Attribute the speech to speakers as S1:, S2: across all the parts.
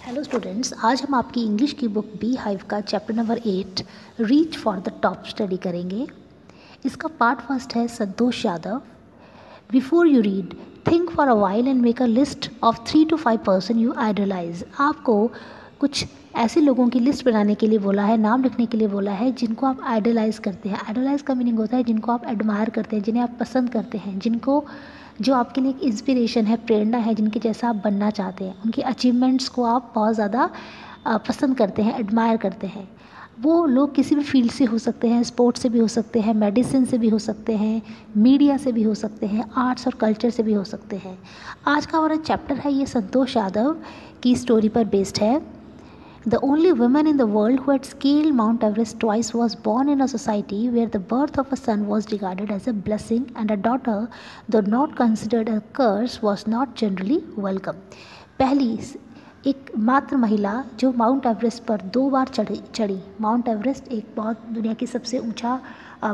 S1: Hello students, आज हम आपकी इंग्लिश की बुक बी हाइव का chapter number 8 reach for the top study करेंगे। इसका पार्ट फर्स्ट है Santosh Yadav. Before you read, think for a while and make a list of 3 to 5 person you idolize. आपको कुछ ऐसे लोगों की लिस्ट बनाने के लिए बोला है, नाम लिखने के लिए बोला है जिनको आप आइडलाइज करते हैं। आइडलाइज का मीनिंग होता है जिनको आप एडमायर करते हैं, जिन्हें आप पसंद करते हैं, जिनको जो आपके लिए एक इंस्पिरेशन है, प्रेरणा है, जिनके जैसा आप बनना चाहते हैं, उनकी अचीवमेंट्स को आप बहुत ज़्यादा पसंद करते हैं, एडमायर करते हैं। वो लोग किसी भी फील्ड से हो सकते हैं, स्पोर्ट्स से भी हो सकते हैं, मेडिसिन से भी हो सकते हैं, मीडिया से भी हो सकते हैं, आर्ट्स और कल्चर से भी हो सकते हैं। आज का हमारा चैप्टर है ये संतोष यादव की स्टोरी पर बेस्ड है। The only woman in the world who had scaled Mount Everest twice was born in a society where the birth of a son was regarded as a blessing and a daughter, though not considered a curse, was not generally welcome. पहली एक मात्र महिला जो mount Everest पर 2 बार चढ़ी। Mount Everest एक बहुत दुनिया की सबसे ऊंचा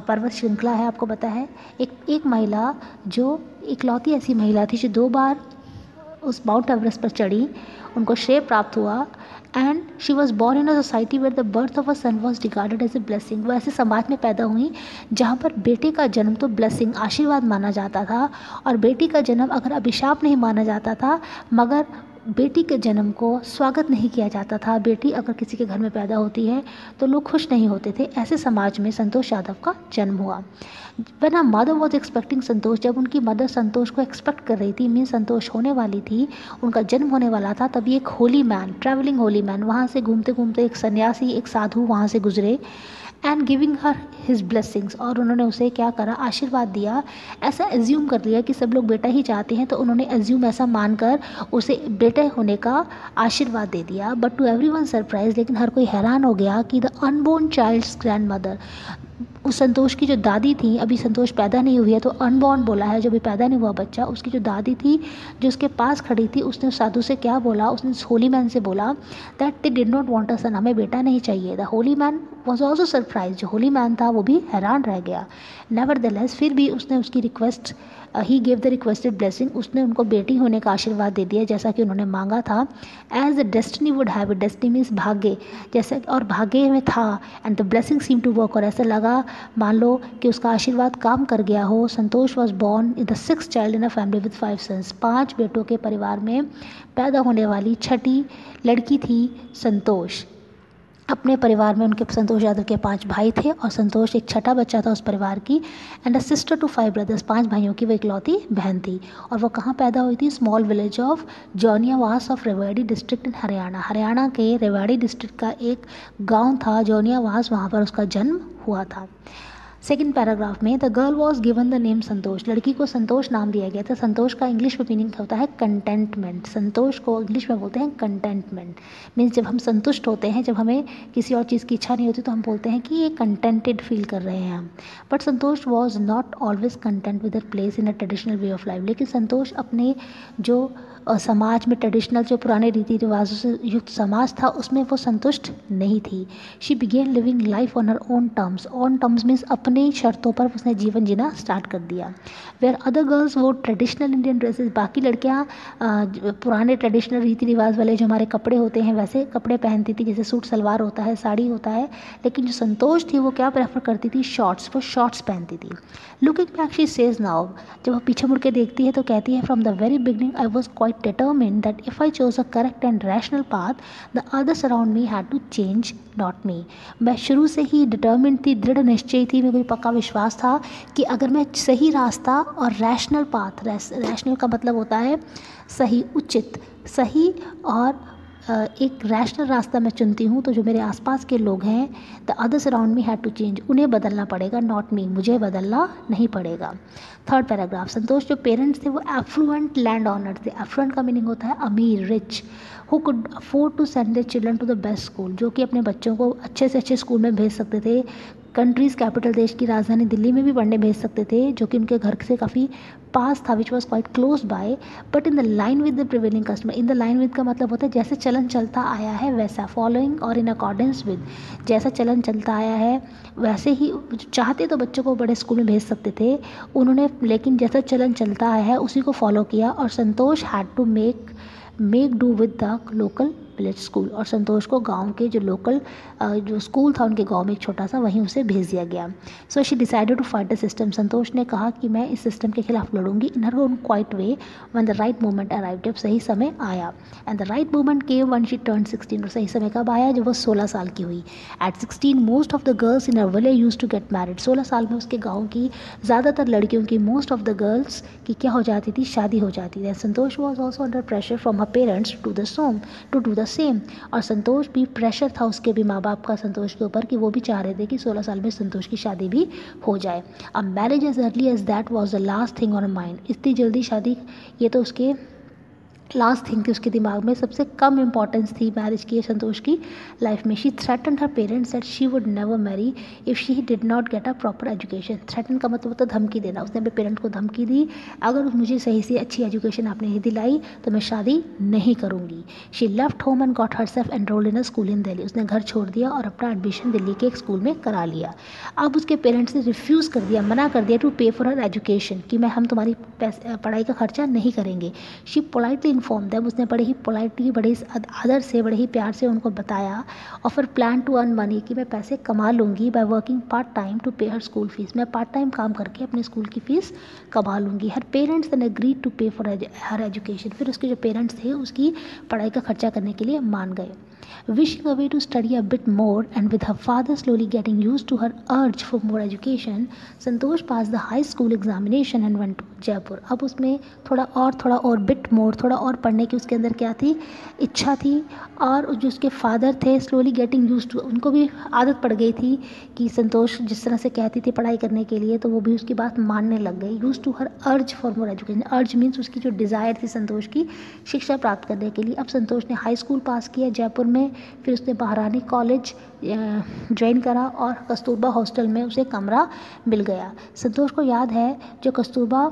S1: पर्वत श्रृंखला है, आपको पता है। एक महिला जो इकलौती ऐसी महिला थी जो 2 बार उस माउंट एवरेस्ट पर चढ़ी, उनको श्रेय प्राप्त हुआ। And she was born in a society where the birth of a son was regarded as a blessing. वो ऐसे समाज में पैदा हुई जहाँ पर बेटे का जन्म तो ब्लेसिंग, आशीर्वाद माना जाता था, और बेटी का जन्म अगर अभिशाप नहीं माना जाता था, मगर बेटी के जन्म को स्वागत नहीं किया जाता था। बेटी अगर किसी के घर में पैदा होती है तो लोग खुश नहीं होते थे। ऐसे समाज में संतोष यादव का जन्म हुआ। When her mother was expecting संतोष, जब उनकी मदर संतोष को एक्सपेक्ट कर रही थी, मीन संतोष होने वाली थी, उनका जन्म होने वाला था, तभी एक Holi man, travelling Holi man, वहाँ से घूमते घूमते एक सन्यासी, एक साधु वहाँ से गुजरे। And giving her his blessings, और उन्होंने उसे क्या करा, आशीर्वाद दिया। ऐसा एज्यूम कर लिया कि सब लोग बेटा ही चाहते हैं, तो उन्होंने एज्यूम ऐसा मानकर उसे बेटे होने का आशीर्वाद दे दिया। बट टू एवरीवन सरप्राइज, लेकिन हर कोई हैरान हो गया कि the unborn child's grandmother, उस संतोष की जो दादी थी, अभी संतोष पैदा नहीं हुई है तो अनबॉर्न बोला है, जो भी पैदा नहीं हुआ बच्चा, उसकी जो दादी थी जो उसके पास खड़ी थी, उसने उस साधु से क्या बोला, उसने होली मैन से बोला that they did not want a son, हमें बेटा नहीं चाहिए। The holy man was also surprise, जो होली मैन था वो भी हैरान रह गया। नेवरदलेस, फिर भी उसने उसकी request, he gave the requested blessing, उसने उनको बेटी होने का आशीर्वाद दे दिया जैसा कि उन्होंने मांगा था। As the destiny would have it, destiny means भाग्य, जैसे और भाग्य में था। And the blessing seem to work, और ऐसा लगा, मान लो कि उसका आशीर्वाद काम कर गया हो। Santosh was born in the 6th child in a family with 5 sons, 5 बेटों के परिवार में पैदा होने वाली छठी लड़की थी संतोष। अपने परिवार में उनके संतोष यादव के 5 भाई थे और संतोष एक छठा बच्चा था उस परिवार की। And a sister to 5 brothers, 5 भाइयों की वो इकलौती बहन थी। और वो कहाँ पैदा हुई थी, small village of Joniawas of Rewari district in Haryana. Haryana के रेवाड़ी डिस्ट्रिक्ट का एक गांव था जोनियावास, वहाँ पर उसका जन्म हुआ था। सेकेंड पैराग्राफ में, the girl was given the name Santosh, लड़की को संतोष नाम दिया गया था। संतोष का इंग्लिश में मीनिंग होता है कंटेंटमेंट। संतोष को इंग्लिश में बोलते हैं कंटेंटमेंट, मीन्स जब हम संतुष्ट होते हैं, जब हमें किसी और चीज़ की इच्छा नहीं होती तो हम बोलते हैं कि ये कंटेंटेड फील कर रहे हैं हम। But Santosh was not always content with the place in a traditional way of life, लेकिन संतोष अपने जो समाज में ट्रेडिशनल, जो पुराने रीति रिवाजों से युक्त समाज था, उसमें वो संतुष्ट नहीं थी। She began living life on her own terms, on terms means अपनी शर्तों पर उसने जीवन जीना स्टार्ट कर दिया। वेयर अदर गर्ल्स वो ट्रेडिशनल इंडियन ड्रेसेस, बाकी लड़कियाँ पुराने ट्रेडिशनल रीति रिवाज वाले जो हमारे कपड़े होते हैं वैसे कपड़े पहनती थी, जैसे सूट सलवार होता है, साड़ी होता है। लेकिन जो संतोष थी वो क्या प्रेफर करती थी, शॉर्ट्स, वो शॉर्ट्स पहनती थी। Looking back she says now, जब वो पीछे मुड़ के देखती है तो कहती है, from the very beginning I was quite determined that if I chose a correct and rational path, the others around me had to change, not me. मैं शुरू से ही determined थी, दृढ़ निश्चय थी, मेरे को पक्का विश्वास था कि अगर मैं सही रास्ता और rational path, rational का मतलब होता है सही, उचित, सही और एक रैशनल रास्ता मैं चुनती हूँ तो जो मेरे आसपास के लोग हैं, the others around me had to change, उन्हें बदलना पड़ेगा, नॉट मी, मुझे बदलना नहीं पड़ेगा। थर्ड पैराग्राफ, संतोष जो पेरेंट्स थे वो एफ्लुएंट लैंड ऑनर थे। एफ्लुएंट का मीनिंग होता है अमीर, rich, who could afford to send their children to the best school, जो कि अपने बच्चों को अच्छे से अच्छे स्कूल में भेज सकते थे। कंट्रीज़ कैपिटल, देश की राजधानी दिल्ली में भी पढ़ने भेज सकते थे, जो कि उनके घर से काफ़ी पास था, which was quite close by. But in the line with the prevailing customer, in the line with का मतलब होता है जैसे चलन चलता आया है वैसा, फॉलोइंग और इन अकॉर्डेंस विद, जैसा चलन चलता आया है वैसे ही। चाहते तो बच्चों को बड़े स्कूल में भेज सकते थे उन्होंने, लेकिन जैसा चलन चलता आया है उसी को फॉलो किया। और Santosh had to make do with the local village school, और संतोष को गांव के जो लोकल जो स्कूल था उनके गांव में एक छोटा सा, वहीं उसे भेज दिया गया. So she decided to fight the system. Santosh ने कहा कि मैं इस सिस्टम के खिलाफ लड़ूंगी in her own quiet way when the right moment arrived. जब सही समय आया. And the right moment came when she turned 16. और सही समय कब आया? जब वो 16 साल की हुई. At 16 most of the girls in her village used to get married. 16 साल में उसके गाँव की ज़्यादातर लड़कियों की, मोस्ट ऑफ द गर्ल्स की क्या हो जाती थी? शादी हो जाती थी. Santosh was also under pressure from her parents to do the same. और संतोष भी, प्रेशर था उसके भी माँ बाप का संतोष के ऊपर कि वो भी चाह रहे थे कि 16 साल में संतोष की शादी भी हो जाए. अब marriage age early age that was the last thing on mind. इतनी जल्दी शादी, ये तो उसके लास्ट थिंग थी उसके दिमाग में, सबसे कम इंपॉर्टेंस थी मैरिज की संतोष की लाइफ में. She threatened her parents that she would never marry if she did not get a proper education. Threaten का मतलब होता है धमकी देना. उसने अपने पेरेंट्स को धमकी दी, अगर मुझे सही से अच्छी एजुकेशन आपने नहीं दिलाई तो मैं शादी नहीं करूँगी. She left home and got herself enrolled in a school इन दिल्ली. उसने घर छोड़ दिया और अपना एडमिशन दिल्ली के एक स्कूल में करा लिया. अब उसके पेरेंट्स ने रिफ्यूज़ कर दिया, मना कर दिया to pay for her education, कि हम तुम्हारी पढ़ाई का खर्चा नहीं करेंगे. She politely inform them. उसने बड़े ही पोलाइटली, बड़े ही आदर से, बड़े ही प्यार से उनको बताया. Offer plan to earn money, कि मैं पैसे कमा लूँगी by working part time to pay her school fees. मैं पार्ट टाइम काम करके अपने स्कूल की फ़ीस कमा लूँगी. Her parents then agreed to pay for her education. फिर उसके जो पेरेंट्स थे उसकी पढ़ाई का खर्चा करने के लिए मान गए. Wishing away to study a bit more and with her father slowly getting used to her urge for more education, Santosh passed the high school examination and went to Jaipur. अब उसमें थोड़ा और bit more, थोड़ा और पढ़ने की उसके अंदर क्या थी? इच्छा थी. और जो उसके फादर थे slowly getting used to, उनको भी आदत पड़ गई थी कि संतोष जिस तरह से कहती थी पढ़ाई करने के लिए, तो वो भी उसकी बात मानने लग गई. Used to her urge for more education. urge means उसकी जो डिज़ायर थी संतोष की शिक्षा प्राप्त करने के लिए. अब संतोष ने हाई स्कूल पास किया जयपुर में, फिर उसने महारानी कॉलेज ज्वाइन करा और कस्तूरबा हॉस्टल में उसे कमरा मिल गया. संतोष को याद है जो कस्तूरबा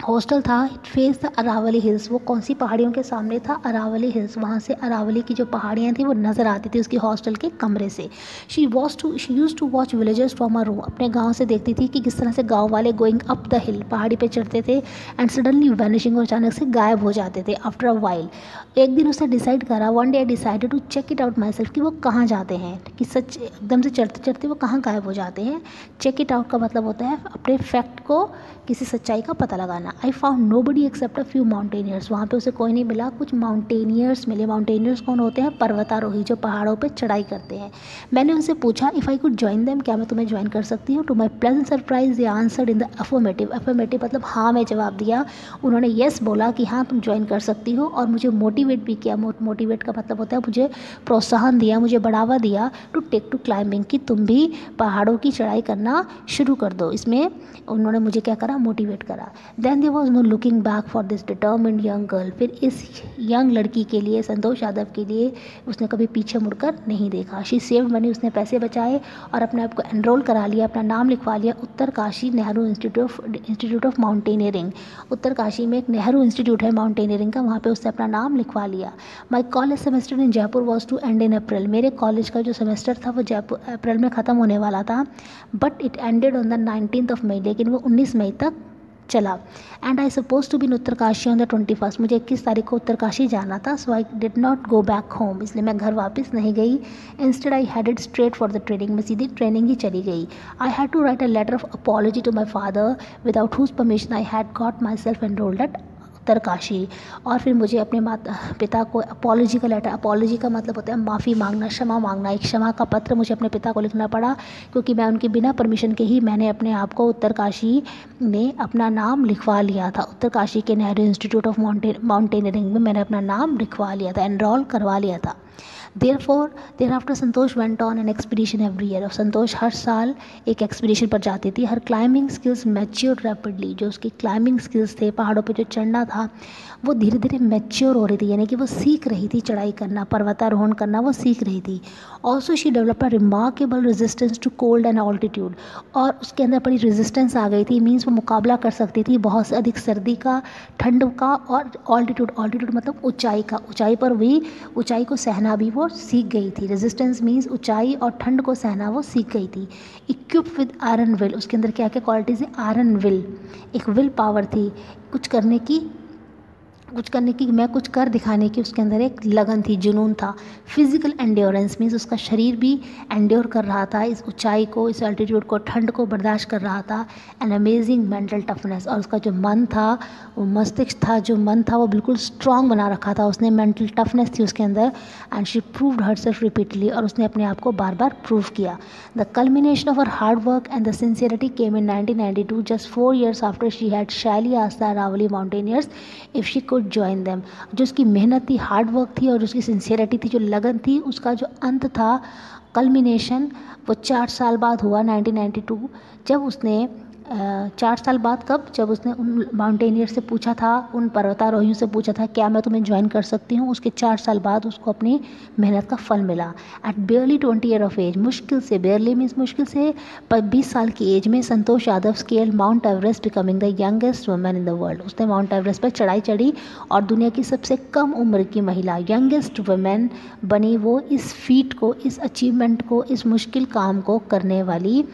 S1: हॉस्टल था, फेस द अरावली हिल्स. वो कौन सी पहाड़ियों के सामने था? अरावली हिल्स. वहाँ से अरावली की जो पहाड़ियाँ थी वो नज़र आती थी उसकी हॉस्टल के कमरे से. She used to watch villagers from a room. अपने गांव से देखती थी कि किस तरह से गांव वाले गोइंग अप द हिल, पहाड़ी पे चढ़ते थे, एंड सडनली वैनिशिंग, और अचानक से गायब हो जाते थे आफ्टर अ वाइल. एक दिन उसने डिसाइड करा, one day I decided to check it out myself, कि वो कहाँ जाते हैं, कि सच एकदम से चढ़ते चढ़ते वो कहाँ गायब हो जाते हैं. चेक इट आउट का मतलब होता है अपने फैक्ट को, किसी सच्चाई का पता लगाना. I found nobody except a few mountaineers. वहाँ पे उसे कोई नहीं मिला, कुछ माउंटेनियर्स मिले. माउंटेनियर्स कौन होते हैं? पर्वतारोही, जो पहाड़ों पे चढ़ाई करते हैं. मैंने उनसे पूछा if I could join them, क्या मैं तुम्हें ज्वाइन कर सकती हूँ? To my pleasant surprise they answered in the affirmative. Affirmative मतलब हाँ में जवाब दिया. उन्होंने येस बोला कि हाँ तुम ज्वाइन कर सकती हो, और मुझे मोटिवेट भी किया. मोटिवेट का मतलब होता है मुझे प्रोत्साहन दिया, मुझे बढ़ावा दिया टू टेक टू क्लाइंबिंग, कि तुम भी पहाड़ों की चढ़ाई करना शुरू कर दो. इसमें उन्होंने मुझे क्या करा? मोटिवेट करा. Then there was no looking back for this determined young girl. फिर इस यंग लड़की के लिए, संतोष यादव के लिए, उसने कभी पीछे मुड़कर नहीं देखा. She saved money. उसने पैसे बचाए और अपने आप को एनरोल करा लिया, अपना नाम लिखवा लिया Uttarkashi Nehru institute of mountaineering. Uttarkashi में एक नेहरू इंस्टीट्यूट है माउंटेनियरिंग का, वहाँ पे उसने अपना नाम लिखवा लिया. My college semester in Jaipur was to end in April. मेरे कॉलेज का जो सेमेस्टर था वो जयपुर अप्रैल में ख़त्म होने वाला था, but it ended on the 19th of May. लेकिन वो 19 मई तक चला. And I suppose to be in Uttarkashi on the 21st. मुझे 21 तारीख को उत्तरकाशी जाना था. So I did not go back home. इसलिए मैं घर वापस नहीं गई. Instead I headed straight for the training. मैं सीधी ट्रेनिंग ही चली गई. I had to write a letter of apology to my father without whose permission I had got myself enrolled at Uttarkashi. और फिर मुझे अपने माता पिता को अपॉलॉजी का लेटर, अपॉलॉजी का मतलब होता है माफ़ी मांगना, क्षमा मांगना. एक क्षमा का पत्र मुझे अपने पिता को लिखना पड़ा, क्योंकि मैं उनके बिना परमिशन के ही मैंने अपने आप को उत्तरकाशी में अपना नाम लिखवा लिया था. उत्तरकाशी के नेहरू इंस्टीट्यूट ऑफ माउंटेनियरिंग में मैंने अपना नाम लिखवा लिया था, एनरोल करवा लिया था. Thereafter Santosh went on an expedition every year. और संतोष हर साल एक एक्सपीडिशन पर जाती थी. हर क्लाइंबिंग स्किल्स मैच्योर रैपिडली. जो उसकी क्लाइंबिंग स्किल्स थे, पहाड़ों पे जो चढ़ना था, वो धीरे धीरे मैच्योर हो रही थी, यानी कि वो सीख रही थी चढ़ाई करना, पर्वतारोहण करना वो सीख रही थी. Also she develop a remarkable resistance to cold and altitude. और उसके अंदर बड़ी रेजिस्टेंस आ गई थी, मीन्स वो मुकाबला कर सकती थी बहुत से अधिक सर्दी का, ठंड का, और ऑल्टीट्यूड मतलब ऊंचाई का. ऊंचाई पर भी, ऊंचाई को सहना भी वो सीख गई थी. रेजिस्टेंस मीन्स ऊंचाई और ठंड को सहना वो सीख गई थी. Equip with iron will. उसके अंदर क्या क्या क्वालिटीज़ है? आयरन विल, एक विल पावर थी कुछ करने की, कुछ करने की, मैं कुछ कर दिखाने की उसके अंदर एक लगन थी, जुनून था। फिजिकल एंड्योरेंस मीन्स उसका शरीर भी एंड्योर कर रहा था इस ऊंचाई को, इस अल्टीट्यूड को, ठंड को बर्दाश्त कर रहा था। एन अमेजिंग मेंटल टफनेस, और उसका जो मन था, वो मस्तिष्क था, जो मन था वो बिल्कुल स्ट्रांग बना रखा था उसने, मेंटल टफनेस थी उसके अंदर। And she proved herself repeatedly, और उसने अपने आप को बार बार प्रूव किया। The culmination of her hard work and the sincerity came in 1992, just 4 years after she had shyly asked the Aravalli mountaineers if she could join them. जो उसकी मेहनत थी, हार्ड वर्क थी, और उसकी सिंसियरिटी थी, जो लगन थी, उसका जो अंत था, कल्मिनेशन, वो 4 साल बाद हुआ 1992, जब उसने 4 साल बाद, कब, जब उसने उन माउंटेनियर से पूछा था, उन पर्वतारोहियों से पूछा था क्या मैं तुम्हें ज्वाइन कर सकती हूँ। उसके 4 साल बाद उसको अपनी मेहनत का फल मिला। At barely 20 years of age, मुश्किल से, barely मीन्स मुश्किल से 20 साल की एज में, Santosh Yadav scale Mount Everest, becoming the youngest women in the world. उसने माउंट एवरेस्ट पर चढ़ाई चढ़ी और दुनिया की सबसे कम उम्र की महिला, यंगेस्ट वुमेन बनी। वो इस फीट को, इस अचीवमेंट को, इस मुश्किल काम को करने वाली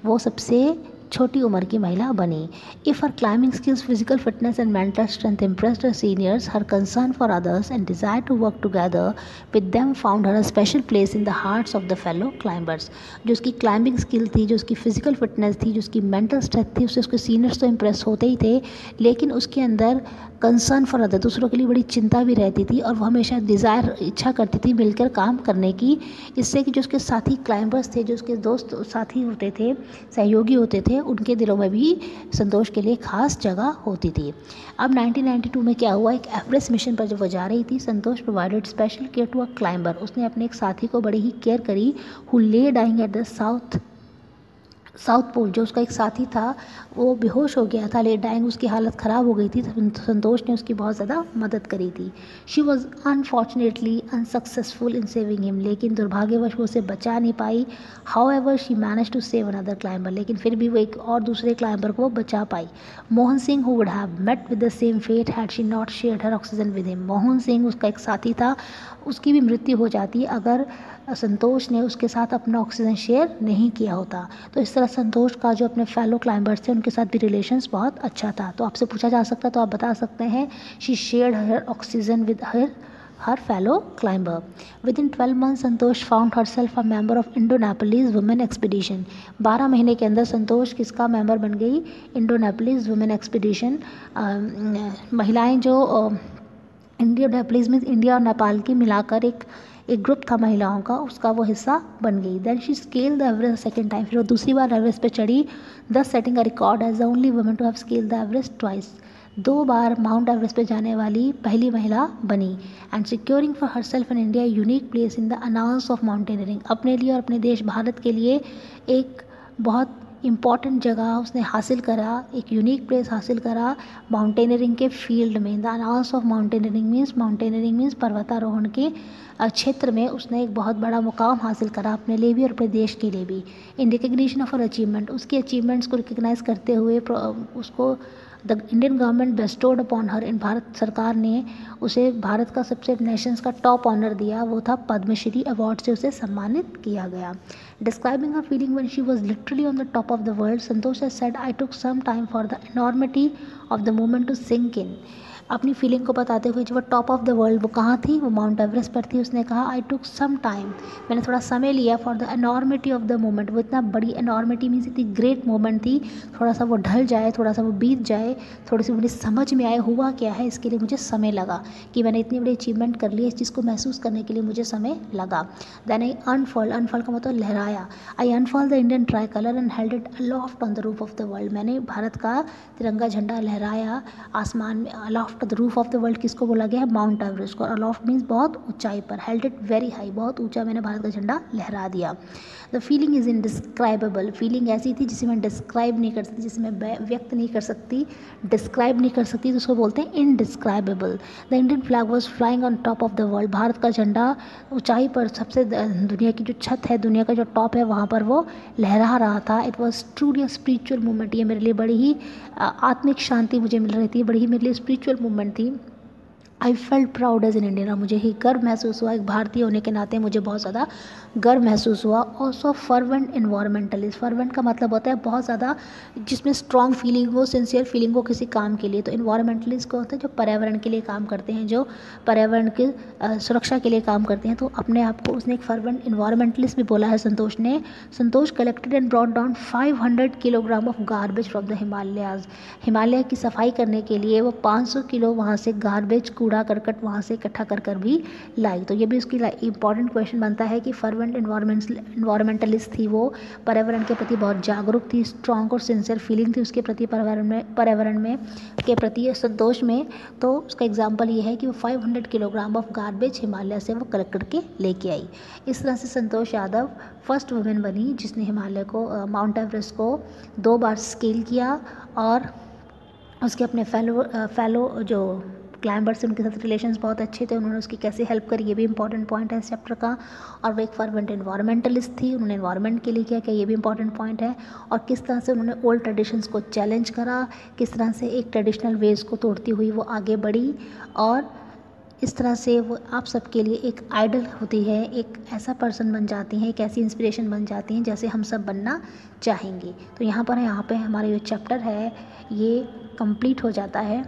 S1: वो सबसे छोटी उम्र की महिला बनी। If her climbing skills, physical fitness and mental strength impressed her seniors, her concern for others and desire to work together with them found her a special place in the hearts of the fellow climbers. जो उसकी climbing skill थी, जो उसकी physical fitness थी, जो उसकी mental strength थी, उससे उसके सीनियर्स तो इम्प्रेस होते ही थे, लेकिन उसके अंदर कंसर्न फॉर अदर, दूसरों के लिए बड़ी चिंता भी रहती थी, और वो हमेशा डिज़ायर, इच्छा करती थी मिलकर काम करने की। इससे कि जो उसके साथी क्लाइंबर्स थे, जो उसके दोस्त साथी होते थे, सहयोगी होते थे, उनके दिलों में भी संतोष के लिए खास जगह होती थी। अब 1992 में क्या हुआ, एक एवरेस्ट मिशन पर जब वो जा रही थी, Santosh provided special care to a climber. उसने अपने एक साथी को बड़ी ही केयर करी, who lay dying at the south pole. जो उसका एक साथी था वो बेहोश हो गया था, ले डाइंग, उसकी हालत ख़राब हो गई थी, संतोष ने उसकी बहुत ज़्यादा मदद करी थी। She was unfortunately unsuccessful in saving him, लेकिन दुर्भाग्यवश वो उसे बचा नहीं पाई। However she manage to save another climber, लेकिन फिर भी वो एक और दूसरे क्लाइंबर को बचा पाई। Mohan Singh, who would have met with the same fate had she not shared her oxygen with him. Mohan Singh उसका एक साथी था, उसकी भी मृत्यु हो जाती अगर संतोष ने उसके साथ अपना ऑक्सीजन शेयर नहीं किया होता। तो इस तरह संतोष का जो अपने फेलो क्लाइंबर्स थे उनके साथ भी रिलेशंस बहुत अच्छा था। तो आपसे पूछा जा सकता तो आप बता सकते हैं, she shared her oxygen with her fellow climber. Within 12 months Santosh found herself a member of Indo Nepalese women expedition. 12 महीने के अंदर संतोष किसका मेंबर बन गई, इंडोनेपोलिस वुमेन एक्सपीडिशन। महिलाएं जो इंडियोनेपोलिस में इंडिया और नेपाल की मिलाकर एक ग्रुप था महिलाओं का, उसका वो हिस्सा बन गई। Then she scale the Everest second time, फिर वो दूसरी बार एवरेस्ट पे चढ़ी, thus setting a record as the only woman to have scale the Everest twice. 2 बार माउंट एवरेस्ट पे जाने वाली पहली महिला बनी। And securing for herself in India unique place in the annals of mountaineering, अपने लिए और अपने देश भारत के लिए एक बहुत इम्पॉर्टेंट जगह उसने हासिल करा, एक यूनिक प्लेस हासिल करा माउंटेनियरिंग के फील्ड में। The annals of mountaineering means पर्वतारोहण के क्षेत्र में उसने एक बहुत बड़ा मुकाम हासिल करा अपने लिए भी और अपने देश के लिए भी। In recognition of her achievement, उसके अचीवमेंट्स को रिकग्नाइज करते हुए उसको the Indian government bestowed upon her, इन भारत सरकार ने उसे भारत का सबसे नेशंस का टॉप ऑनर दिया, वो था पद्मश्री अवार्ड से उसे सम्मानित किया गया। Describing her feeling when she was literally on the top of the world, Santosh has said, I took some time for the enormity of the moment to sink in. अपनी feeling को बताते हुए जब वो टॉप ऑफ द वर्ल्ड, वो कहाँ थी, वो माउंट एवरेस्ट पर थी, उसने कहा आई टुक सम टाइम, मैंने थोड़ा समय लिया, for the enormity of the moment, वो इतना बड़ी एनॉर्मिटी मीन्स इतनी ग्रेट मोमेंट थी, थोड़ा सा वो ढल जाए, थोड़ा सा वो बीत जाए, थोड़ी सी मुझे समझ में आए हुआ क्या है, इसके लिए मुझे समय लगा कि मैंने इतनी बड़ी अचीवमेंट कर ली, इस चीज़ को महसूस करने के लिए मुझे समय लगा। देन आई अनफर्ल्ड का मतलब लहराया, I unfurled the Indian tricolour and held it aloft on the roof of the world, मैंने भारत का तिरंगा झंडा लहराया आसमान में, aloft the roof of the world किसको बोला गया है, माउंट एवरेस्ट को, अलॉफ्ट मीन्स बहुत ऊंचाई पर, हेल्ड इट वेरी हाई, बहुत ऊंचा मैंने भारत का झंडा लहरा दिया। The feeling is indescribable, feeling ऐसी थी जिसे मैं डिस्क्राइब नहीं कर सकती, जिसे मैं व्यक्त नहीं कर सकती, डिस्क्राइब नहीं कर सकती, तो उसको बोलते हैं indescribable. The Indian flag was flying on top of the world, Bharat का झंडा ऊंचाई पर, सबसे दुनिया की जो छत है, दुनिया का जो टॉप है, वहाँ पर वो लहरा रहा था। It was truly a spiritual movement, ये मेरे लिए बड़ी ही आत्मिक शांति मुझे मिल रही थी, बड़ी ही मेरे लिए स्पिरिचुअल मूवमेंट थी। I felt proud as an Indian, और मुझे ही गर्व महसूस हुआ, एक भारतीय होने के नाते मुझे बहुत ज़्यादा गर्व महसूस हुआ। ऑल्सो फर्वेंट इन्वायरमेंटलिस्ट, फर्वेंट का मतलब होता है बहुत ज़्यादा जिसमें स्ट्रॉन्ग फीलिंग हो, सिंसियर फीलिंग हो किसी काम के लिए। तो इन्वायरमेंटलिस्ट को होता है जो पर्यावरण के लिए काम करते हैं, जो पर्यावरण की सुरक्षा के लिए काम करते हैं। तो अपने आप को उसने एक फर्वेंट इन्वायरमेंटलिस्ट भी बोला है संतोष ने। Santosh collected and brought down 500 kilogram of garbage from the Himalayas, Himalaya की सफाई करने के लिए वो 500 किलो वहाँ से गार्बेज, कूड़ा करकट वहाँ से इकट्ठा कर कर भी लाई। तो ये भी उसकी इंपॉर्टेंट क्वेश्चन बनता है कि फर्वेंट इन्वायरमेंटलिस्ट थी, वो पर्यावरण के प्रति बहुत जागरूक थी, स्ट्रॉन्ग और सिंसियर फीलिंग थी उसके प्रति पर्यावरण में के प्रति संतोष में। तो उसका एग्जाम्पल ये है कि वो 500 किलोग्राम ऑफ गार्बेज हिमालय से वो कलेक्ट करके लेके आई। इस तरह से संतोष यादव फर्स्ट वुमेन बनी जिसने हिमालय को, माउंट एवरेस्ट को 2 बार स्केल किया, और उसके अपने फेलो जो क्लाइंबर्स से उनके साथ रिलेशंस बहुत अच्छे थे, उन्होंने उसकी कैसे हेल्प करी, ये भी इंपॉर्टेंट पॉइंट है इस चैप्टर का। और वो एक फर्वेंट इन्वायरमेंटलिस्ट थी, उन्होंने इन्वायरमेंट के लिए क्या ये भी इंपॉर्टेंट पॉइंट है। और किस तरह से उन्होंने ओल्ड ट्रेडिशंस को चैलेंज करा, किस तरह से एक ट्रेडिशनल वेज को तोड़ती हुई वो आगे बढ़ी, और इस तरह से वो आप सबके लिए एक आइडल होती है, एक ऐसा पर्सन बन जाती हैं, एक ऐसी इंस्पिरेशन बन जाती हैं जैसे हम सब बनना चाहेंगे। तो यहाँ पे हमारा जो चैप्टर है ये कंप्लीट हो जाता है।